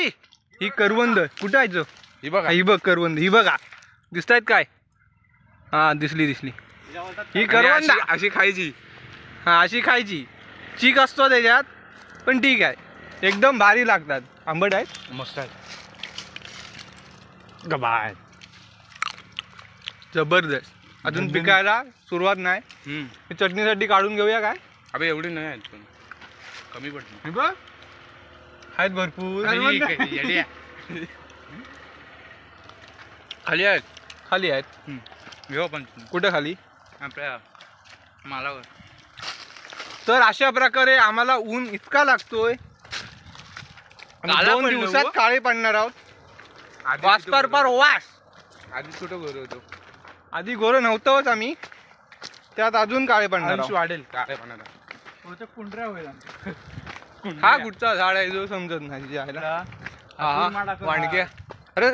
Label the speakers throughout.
Speaker 1: Happy ही करवंद कुठं आहे जो?
Speaker 2: ही बघा
Speaker 1: ही बघ करवंद, ही बघा दिसतायत काय? हा दिसली ही करवंद
Speaker 2: अशी खायची.
Speaker 1: हा अशी खायची. चीक असतो त्याच्यात पण ठीक आहे एकदम भारी लागतात. आंबट आहेत
Speaker 2: मस्त आहे गबाय
Speaker 1: जबरदस्त. अजून पिकायला सुरुवात नाही. चटणीसाठी काढून घेऊया काय?
Speaker 2: अबे एवढी नाही आहेत पण कमी पडते.
Speaker 1: बघ आहेत भरपूर
Speaker 2: खाली आहेत.
Speaker 1: खाली आहेत.
Speaker 2: घेऊ पण
Speaker 1: कुठं खाली?
Speaker 2: आपल्या मालावर.
Speaker 1: तर अशा प्रकारे आम्हाला ऊन इतका लागतोय. 2 दिवसात काळे पडणार आहोत. वास पर वास.
Speaker 2: आधी कुठं गोर होतो.
Speaker 1: आधी गोरं नव्हतोच आम्ही त्यात अजून काळे पडणार आहोत.
Speaker 2: वाढेल काळे पाण्याला.
Speaker 1: कुंडऱ्या होईल. हा कुठचा झाड आहे जो समजत नाही जायला. हा वाणग्या. अरे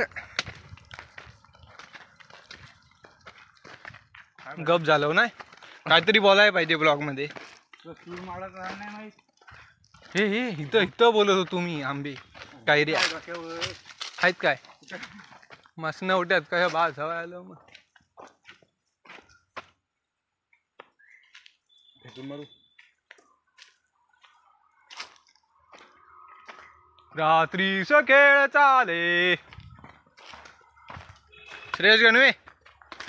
Speaker 1: गप झालो नाही काहीतरी बोलायला पाहिजे ब्लॉग मध्ये. हे हे इथं बोलत होतो तुम्ही. आंबे कायऱ्या आहेत काय? मस्त उठ्यात काय बा झवा आलं मग रात्रीच खेळ चाले. श्रेयस गणवे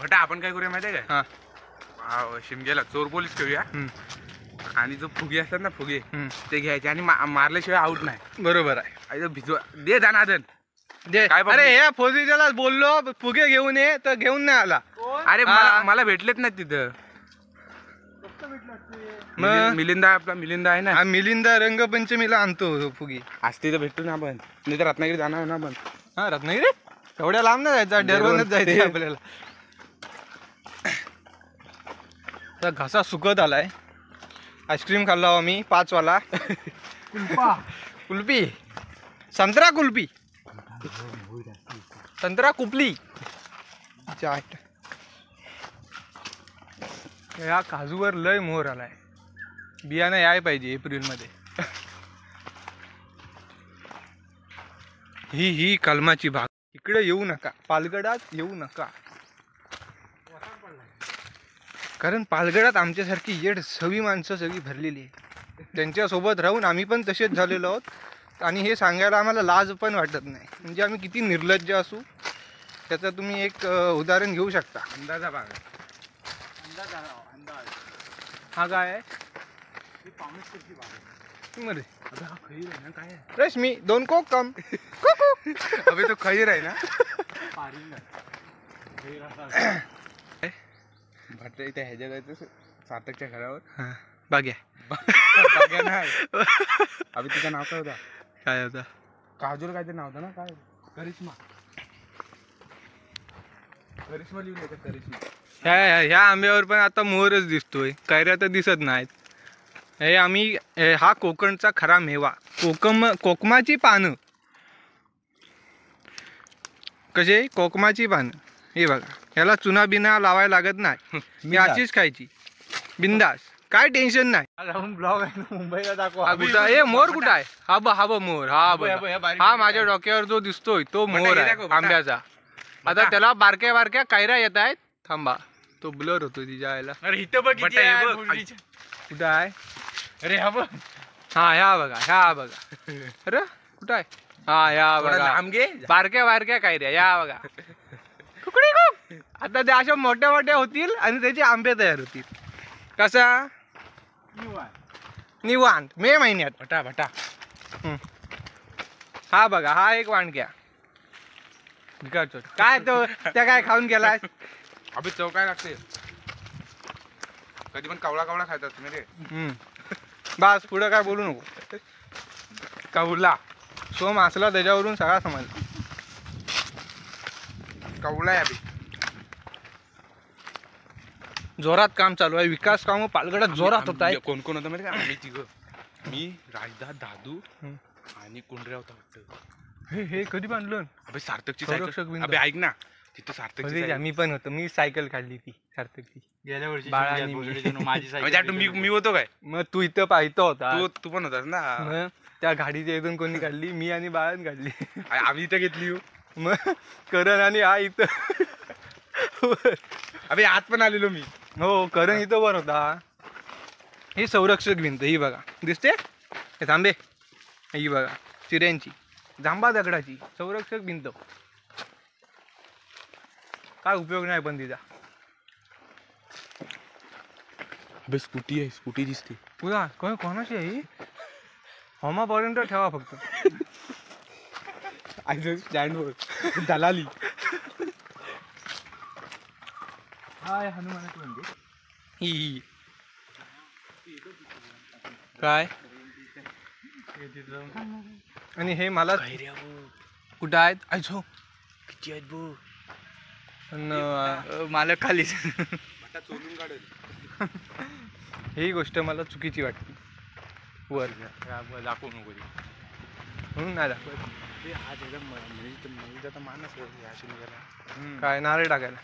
Speaker 2: भटा आपण काय करूया माहिती आहे
Speaker 1: हा
Speaker 2: काय? शिमग्याला चोर पोलीस खेळूया आणि जो फुगे असतात ना फुगे ते घ्यायचे आणि मारल्याशिवाय आउट नाही.
Speaker 1: बरोबर आहे.
Speaker 2: भिजवा दे दानादन
Speaker 1: दे. अरे हे फौजीच्याला बोललो फुगे घेऊन ये तर घेऊन नाही आला.
Speaker 2: अरे मला भेटलेत नाही तिथं. मिलिंदा आपला मिलिंदा आहे ना.
Speaker 1: मिलिंदा रंगपंचमीला आणतो फुगे.
Speaker 2: असते तर भेटतो ना आपण. नाही तर रत्नागिरी जाणार ना आपण.
Speaker 1: हा रत्नागिरी एवढ्या लांब नाही जायचं. डेरवनच जायचं आपल्याला. घसा सुकत आलाय. आईस्क्रीम खाल्ला आम्ही 5 वाला. कुल्फी संत्रा कुल्फी संत्रा कुपली. चाट या काजूवर लय मोहर आलाय. बियाणं याय पाहिजे एप्रिलमध्ये. ही कलमाची बाग. इकडे येऊ नका. पालगडात येऊ नका. कारण पालगडात आमच्यासारखी येड सवी माणसं सगळी भरलेली आहे. त्यांच्यासोबत राहून आम्ही पण तसेच झालेलो आहोत आणि हे सांगायला आम्हाला लाज पण वाटत नाही. म्हणजे आम्ही किती निर्लज्ज असू त्याचं तुम्ही एक उदाहरण घेऊ शकता.
Speaker 2: अंदाजा बाग.
Speaker 1: हा काय आहे? रश्मी 2 कोक कम.
Speaker 2: अबे तो खैर आहे ना. भट्ट इथे ह्याच्या जायचं सार्थकच्या घरावर.
Speaker 1: बाग्या
Speaker 2: अबे तिचं नाव काय होता?
Speaker 1: काय होता?
Speaker 2: काजूर काहीतरी नाव होतं ना. काय करिश्मा. करिश्मा लिहून येतं. करिश्मा.
Speaker 1: ह्या आंब्यावर पण आता मोहरच दिसतोय. कैऱ्या तर दिसत नाहीत. हे आम्ही हा कोकणचा खरा मेवा. कोकमाची पानं कसे? कोकमाची पानं हे बघा. ह्याला चुना बिना लावायला लागत नाही. मी अशीच खायची बिंदास. काय टेन्शन नाही. ब्लॉग आहे मुंबईला दाखवा. हे मोर कुठं आहे? हा बघ मोर. हा माझ्या डोक्यावर जो दिसतोय तो मोर आहे आंब्याचा. आता त्याला बारक्या बारक्या कैऱ्या येत आहेत. थांबा तो ब्लर होतो तिच्या आईला.
Speaker 2: अरे इथं बघ
Speaker 1: कुठं आहे?
Speaker 2: अरे हा बघ.
Speaker 1: हा ह्या बघा. अरे कुठं आहे? हा ह्या बघा.
Speaker 2: आमगे
Speaker 1: बारक्या बारक्या कैऱ्या या बघा. आता त्या अशा मोठ्या मोठ्या होतील आणि त्याचे आंबे तयार होतील. कसा? निवांत मे महिन्यात.
Speaker 2: भटा
Speaker 1: हा बघा. हा एक वाणग्या. काय तो त्या काय खाऊन गेलाय?
Speaker 2: अबे चव काय लागते. कधी पण कवळा खायचा तुम्ही रे.
Speaker 1: बस पुढं काय बोलू नको. कवला सोम असला त्याच्यावरून सगळा समजला.
Speaker 2: कवळा आहे अबे.
Speaker 1: जोरात काम चालू आहे. विकास काम पालगडात जोरात होत आहे.
Speaker 2: कोण कोण होतं माहिती का? आम्ही तिघं. मी राजदा दादू आणि कुंडऱ्या होता वाटतं.
Speaker 1: हे कधी बांधलं?
Speaker 2: अबे सार्थकची
Speaker 1: संरक्षक
Speaker 2: सायकल. अबे ऐक ना तिथं सार्थक
Speaker 1: भोसरीच्या मी पण होतो. मी सायकल काढली ती सार्थकची
Speaker 3: गेल्या वर्षी
Speaker 1: बाळा
Speaker 3: शिमग्यात
Speaker 1: आणि मी.
Speaker 3: भोसडीच्या जणू माझी
Speaker 2: म्हणजे
Speaker 3: सायकल
Speaker 2: मी होतो काय
Speaker 1: मग तू इथं होता.
Speaker 2: तू पण होतास ना
Speaker 1: मग त्या गाडीच्या इथून कोणी काढली? मी आणि बाळान काढली.
Speaker 2: आम्ही इथं घेतली
Speaker 1: मग करण आणि हा इथं
Speaker 2: अबे आत पण आलेलो मी.
Speaker 1: हो करण इथं वर होता. ही संरक्षक भिंत ही बघा दिसते हे थांबे ही बघा चिऱ्यांची जांबा दगडाची संरक्षक भिंत. काय उपयोग नाही पण तिचा.
Speaker 2: अबे स्कूटी आहे स्कूटी दिसते.
Speaker 1: पुरा कोणाची आहे ही? होमापर्यंत ठेवा फक्त.
Speaker 2: स्टँडवर दलाली.
Speaker 3: हाय हनुमानाची म्हणजे
Speaker 1: ही काय आणि हे मला कुठं आहेत आयझो
Speaker 3: मालक खाली
Speaker 1: ही गोष्ट मला चुकीची वाटते. वर
Speaker 2: दाखवू नको ते.
Speaker 1: म्हणून नाही दाखवत.
Speaker 2: हा त्याचा मानस
Speaker 1: काय नारळ टाकायला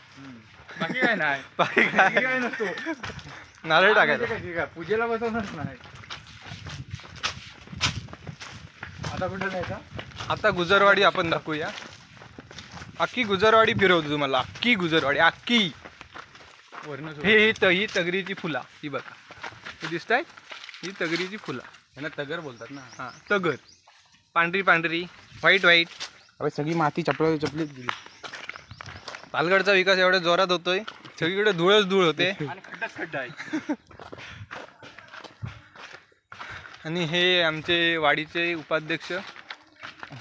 Speaker 3: बाकी काय नाही
Speaker 1: बाकी काय
Speaker 3: नसतो
Speaker 1: नारळ टाकायला
Speaker 3: पूजेला बसवणार नाही. आता कुठं जायचं?
Speaker 1: आता गुजरवाडी आपण दाखवूया. अख्खी गुजरवाडी फिरवतो तुम्हाला. अख्खी गुजरवाडी अख्खी. ही तगरीची फुला ही बघा ही दिसत आहे. ही तगरीची फुला
Speaker 2: यांना तगर बोलतात ना.
Speaker 1: हा तगर पांढरी पांढरी व्हाईट व्हाईट.
Speaker 2: अबे सगळी माती चपलीत गेली.
Speaker 1: पालघरचा विकास एवढ्या जोरात होतोय सगळीकडे धूळच धूळ होते.
Speaker 3: आणि खड्डाच खड्डा आहे.
Speaker 1: आणि हे आमचे वाडीचे उपाध्यक्ष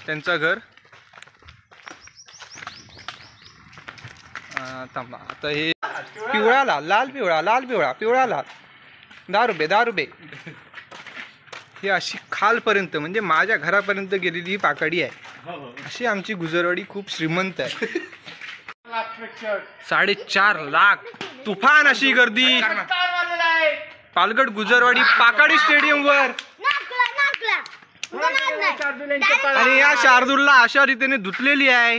Speaker 1: त्यांचं घर. थांबा आता हे पिवळा लाल लाल पिवळा लाल पिवळा पिवळा लाल 10 रुपये. ही अशी खालपर्यंत म्हणजे माझ्या घरापर्यंत गेलेली ही पाकडी आहे. अशी आमची गुजरवाडी खूप श्रीमंत आहे. 4.5 लाख तुफान अशी गर्दी पालघर गुजरवाडी पाकाडी स्टेडियम वर. आणि या शार्दूलला अशा रीतीने धुतलेली आहे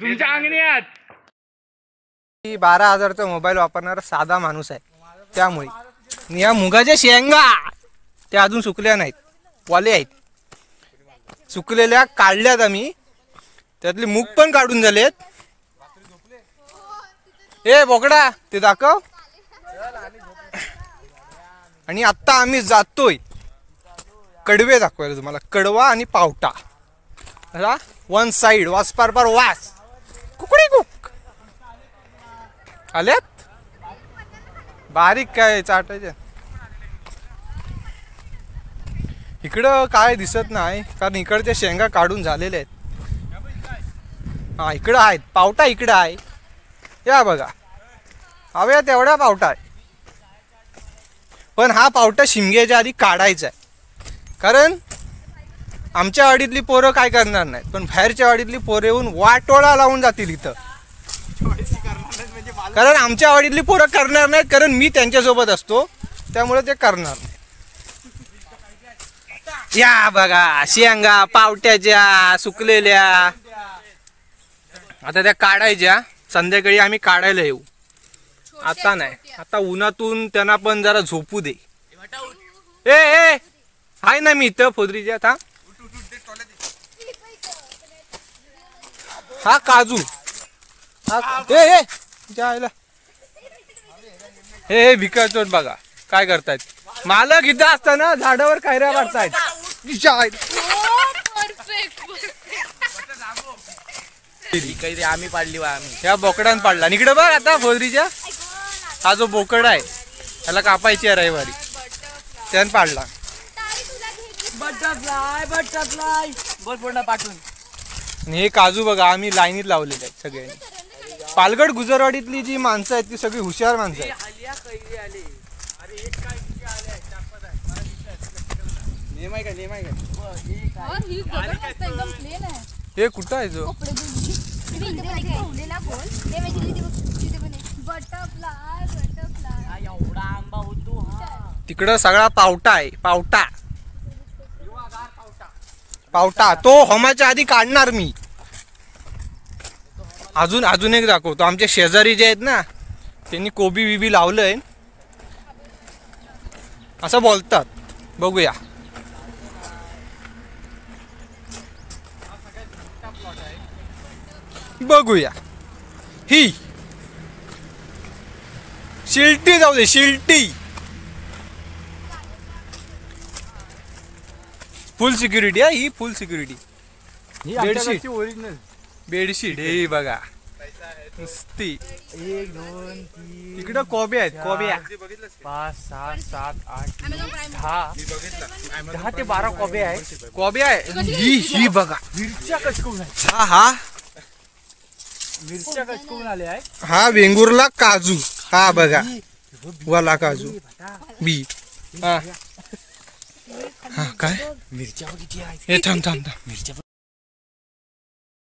Speaker 3: तुमच्या अंगण्यात.
Speaker 1: 12,000चा मोबाईल वापरणारा साधा माणूस आहे. त्यामुळे या मुगाच्या शेंगा त्या अजून सुकल्या नाहीत. वाले आहेत. सुकलेल्या काढल्यात आम्ही. त्यातले मूग पण काढून झालेत. ए बोकडा ते दाखव. आणि आता आम्ही जातोय कडवे दाखवायला तुम्हाला. कडवा आणि पावटा वन साइड वास पार वास कुकडी कुक आल्यात. बारीक काय चाटायचे. इकडं काय दिसत नाही कारण इकडच्या शेंगा काढून झालेल्या आहेत. हा इकडं आहेत पावटा इकडं आहे. या बघा हव्या तेवढा पावटा आहे. पण हा पावटा शिमग्याच्या आधी काढायचा आहे. कारण आमच्या वाडीतली पोरं काय करणार नाहीत पण बाहेरच्या वाडीतली पोरं येऊन वाटोळा लावून जातील इथं. कारण आमच्या वाडीतली पोरं करणार नाहीत कारण मी त्यांच्यासोबत असतो त्यामुळे ते करणार नाही. या बघा शेंगा पावट्याच्या सुकलेल्या. आता त्या काढायच्या. संध्याकाळी आम्ही काढायला येऊ. आता नाही. आता उन्हातून त्यांना पण जरा झोपू दे. ए हाय ना मी इथं फोदरीच्या. था हा काजू ए जायला. हे भिकाचोट बघा काय करतायत. मालक इथं असताना झाडावर कायऱ्या मारतायत.
Speaker 3: आम्ही पाडली आम्ही.
Speaker 1: ह्या बोकडान पाडला. इकडे बघ आता फोदरीच्या हा जो बोकड आहे त्याला कापायची आहे रविवारी त्यानं पाडला.
Speaker 3: बटरफ्लाय बोल पूर्ण पाठवून.
Speaker 1: आणि हे काजू बघा आम्ही लाईनीत लावलेले आहेत सगळ्यांनी. पालघर गुजरवाडीतली जी माणसं आहेत ती सगळी हुशार माणसं आहेत. हे कुठं आहे जो तिकडं सगळा पावटा आहे. पावटा पावटा तो होमाच्या आधी काढणार मी. अजून एक दाखवतो. आमच्या शेजारी जे आहेत ना त्यांनी कोबी बिबी लावलंय असं बोलतात. बघूया. बघूया ही शिल्टी जाऊ दे. शिल्टी फुल सिक्युरिटी. ही full security. Bedsheet
Speaker 3: original.
Speaker 1: Bedsheet हे बघा नुसती.
Speaker 3: 1 2 3
Speaker 1: इकडं कोबे आहेत. कोब्या
Speaker 3: 5 6 7 8 10 ते 12 कोबे आहेत.
Speaker 1: कोब्या आहे. ही बघा.
Speaker 3: मिरच्या कचकवून आहे.
Speaker 1: हा
Speaker 3: मिरच्या कचकवून आले आहे.
Speaker 1: हा वेंगुर्ला काजू. हा बघा वाला काजू बी. हा काय
Speaker 3: मिरच्या किती आहेत?
Speaker 1: हे थांब.
Speaker 3: मिरच्या